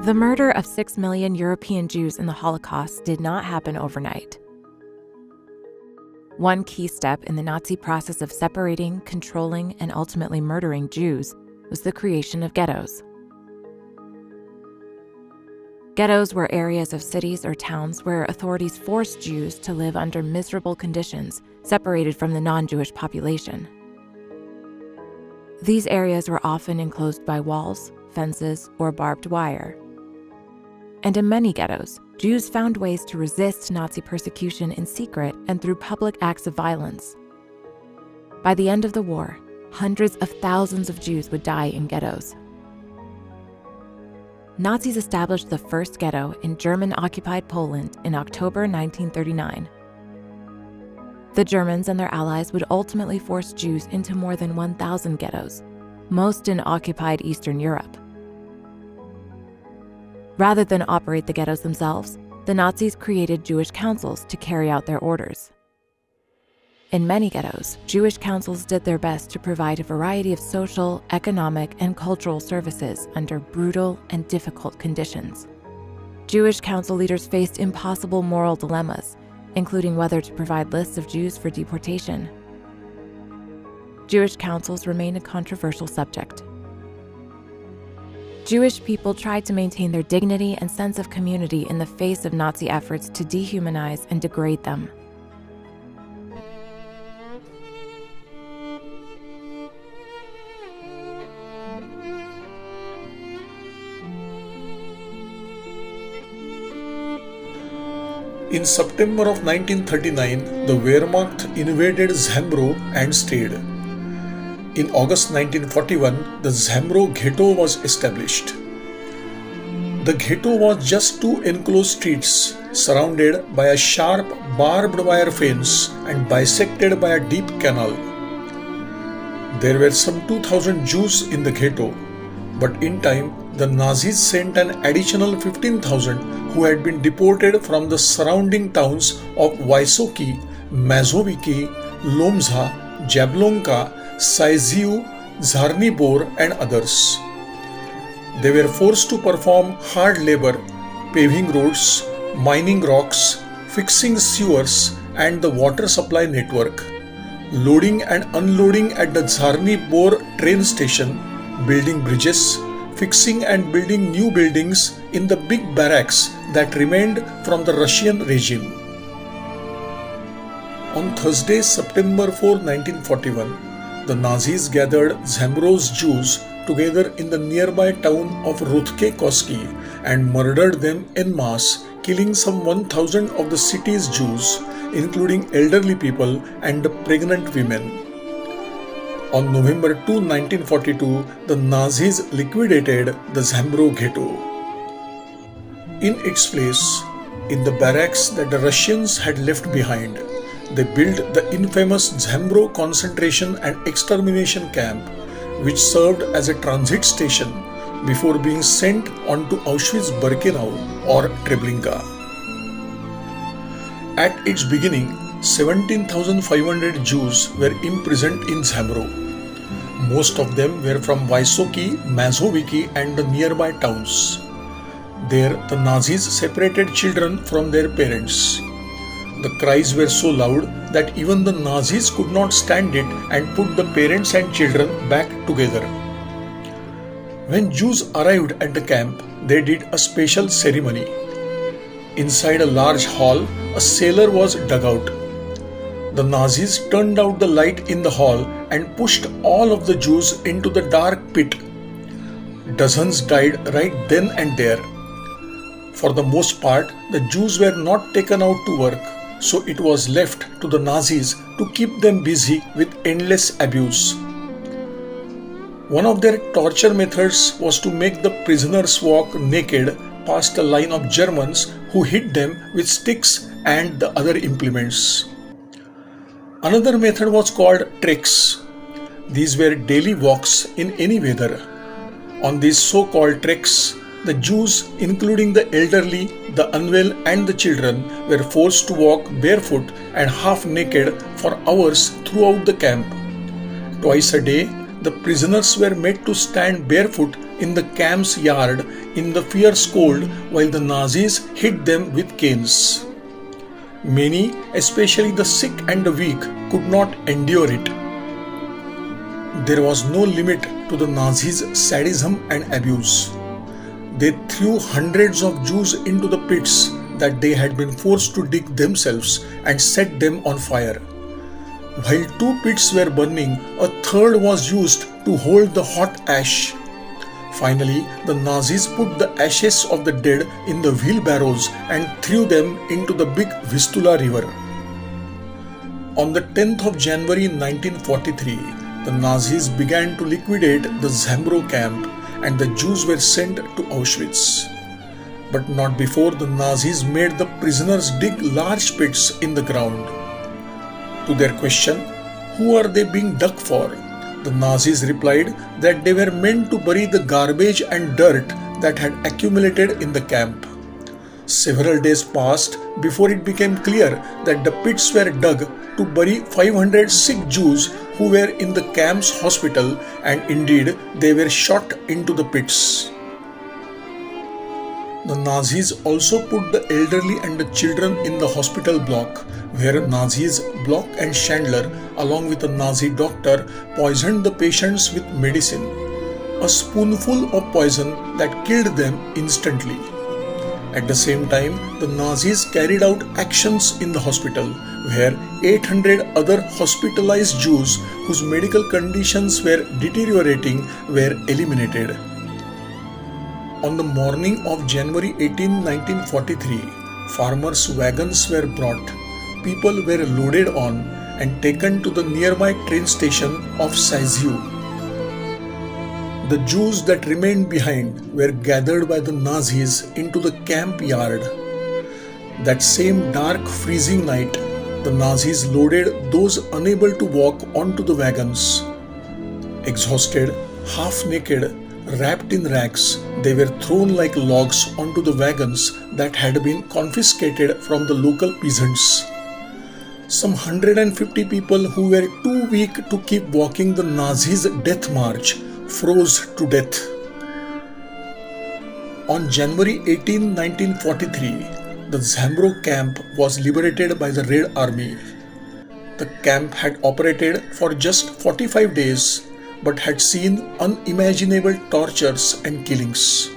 The murder of 6 million European Jews in the Holocaust did not happen overnight. One key step in the Nazi process of separating, controlling, and ultimately murdering Jews was the creation of ghettos. Ghettos were areas of cities or towns where authorities forced Jews to live under miserable conditions, separated from the non-Jewish population. These areas were often enclosed by walls, fences, or barbed wire. And in many ghettos, Jews found ways to resist Nazi persecution in secret and through public acts of violence. By the end of the war, hundreds of thousands of Jews would die in ghettos. Nazis established the first ghetto in German-occupied Poland in October 1939. The Germans and their allies would ultimately force Jews into more than 1,000 ghettos, most in occupied Eastern Europe. Rather than operate the ghettos themselves, the Nazis created Jewish councils to carry out their orders. In many ghettos, Jewish councils did their best to provide a variety of social, economic, and cultural services under brutal and difficult conditions. Jewish council leaders faced impossible moral dilemmas, including whether to provide lists of Jews for deportation. Jewish councils remain a controversial subject. Jewish people tried to maintain their dignity and sense of community in the face of Nazi efforts to dehumanize and degrade them. In September of 1939, the Wehrmacht invaded Zhemro and stayed. In August 1941, the Zhemro ghetto was established. The ghetto was just two enclosed streets surrounded by a sharp barbed wire fence and bisected by a deep canal. There were some 2,000 Jews in the ghetto, but in time the Nazis sent an additional 15,000 who had been deported from the surrounding towns of Wysoki, Mazowiecki, Lomza, Jablonka, Saiziu, Zarnibor and others. They were forced to perform hard labor, paving roads, mining rocks, fixing sewers and the water supply network, loading and unloading at the Zarnibor train station, building bridges, fixing and building new buildings in the big barracks that remained from the Russian regime. On Thursday, September 4, 1941, the Nazis gathered Zhemro's Jews together in the nearby town of Rudke Koski and murdered them en masse, killing some 1,000 of the city's Jews, including elderly people and pregnant women. On November 2, 1942, the Nazis liquidated the Zhemro ghetto. In its place, in the barracks that the Russians had left behind, they built the infamous Zhemro concentration and extermination camp, which served as a transit station before being sent on to Auschwitz-Birkenau or Treblinka. At its beginning, 17,500 Jews were imprisoned in Zhemro. Most of them were from Wysoki, Mazowiecki and the nearby towns. There, the Nazis separated children from their parents. The cries were so loud that even the Nazis could not stand it and put the parents and children back together. When Jews arrived at the camp, they did a special ceremony. Inside a large hall, a cellar was dug out. The Nazis turned out the light in the hall and pushed all of the Jews into the dark pit. Dozens died right then and there. For the most part, the Jews were not taken out to work, so it was left to the Nazis to keep them busy with endless abuse. One of their torture methods was to make the prisoners walk naked past a line of Germans who hit them with sticks and the other implements. Another method was called treks. These were daily walks in any weather. On these so-called treks, the Jews, including the elderly, the unwell and the children, were forced to walk barefoot and half naked for hours throughout the camp. Twice a day, the prisoners were made to stand barefoot in the camp's yard in the fierce cold while the Nazis hit them with canes. Many, especially the sick and the weak, could not endure it. There was no limit to the Nazis' sadism and abuse. They threw hundreds of Jews into the pits that they had been forced to dig themselves and set them on fire. While 2 pits were burning, a third was used to hold the hot ash. Finally, the Nazis put the ashes of the dead in the wheelbarrows and threw them into the big Vistula River. On the 10th of January 1943, the Nazis began to liquidate the Zhambro camp and the Jews were sent to Auschwitz. But not before the Nazis made the prisoners dig large pits in the ground. To their question, who are they being dug for? The Nazis replied that they were meant to bury the garbage and dirt that had accumulated in the camp. Several days passed before it became clear that the pits were dug to bury 500 sick Jews who were in the camp's hospital, and indeed they were shot into the pits. The Nazis also put the elderly and the children in the hospital block, where Nazis Bloch and Chandler, along with a Nazi doctor, poisoned the patients with medicine, a spoonful of poison that killed them instantly. At the same time, the Nazis carried out actions in the hospital, where 800 other hospitalized Jews whose medical conditions were deteriorating were eliminated. On the morning of January 18, 1943, farmers' wagons were brought, people were loaded on and taken to the nearby train station of Siziu. The Jews that remained behind were gathered by the Nazis into the camp yard. That same dark, freezing night, the Nazis loaded those unable to walk onto the wagons. Exhausted, half-naked, wrapped in rags, they were thrown like logs onto the wagons that had been confiscated from the local peasants. Some 150 people who were too weak to keep walking the Nazis' death march froze to death. On January 18, 1943, the Zhambro camp was liberated by the Red Army. The camp had operated for just 45 days but had seen unimaginable tortures and killings.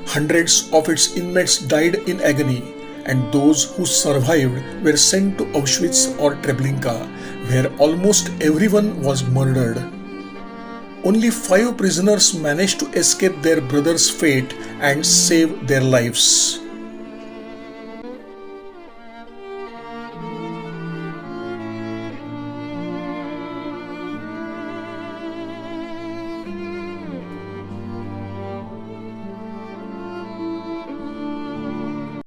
Hundreds of its inmates died in agony, and those who survived were sent to Auschwitz or Treblinka, where almost everyone was murdered. Only 5 prisoners managed to escape their brother's fate and save their lives.